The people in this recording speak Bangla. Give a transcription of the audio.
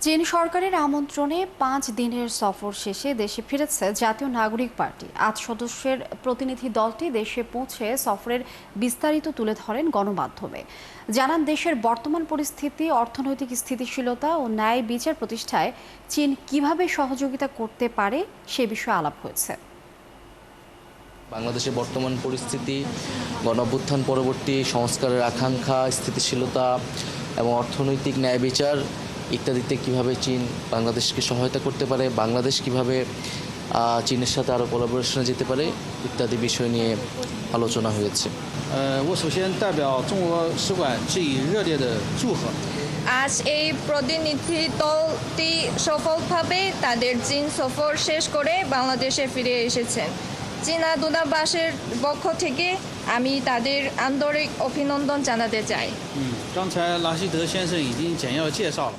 চীন সরকারের আমন্ত্রণে ৫ দিনের সফর শেষে দেশে ফিরেছে জাতীয় নাগরিক পার্টি। ৮ সদস্যের প্রতিনিধি দলটি দেশে পৌঁছে সফরের বিস্তারিত তুলে ধরেন গণমাধ্যমে। জানান, দেশের বর্তমান পরিস্থিতি, অর্থনৈতিক স্থিতিশীলতা ও ন্যায় বিচার প্রতিষ্ঠায় চীন কিভাবে সহযোগিতা করতে পারে সে বিষয়ে আলাপ হয়েছে। বাংলাদেশের বর্তমান পরিস্থিতি, গণঅভ্যুত্থান পরবর্তী সংস্কারের আকাঙ্ক্ষা, স্থিতিশীলতা এবং অর্থনৈতিক ন্যায় বিচার ইত্যাদিতে কিভাবে চীন বাংলাদেশকে সহায়তা করতে পারে, বাংলাদেশ কিভাবে চীনের সাথে আরও কোলাবোরেশনে যেতে পারে ইত্যাদি বিষয় নিয়ে আলোচনা হয়েছে।我首先代表中国使馆致以热烈的祝贺。আজ এই প্রতিনিধি দলটি সফলভাবে তাদের চীন সফর শেষ করে বাংলাদেশে ফিরে এসেছেন। চীনা দূতাবাসের পক্ষ থেকে আমি তাদের আন্তরিক অভিনন্দন জানাতে চাই।刚才拉希德先生已经简要介绍了。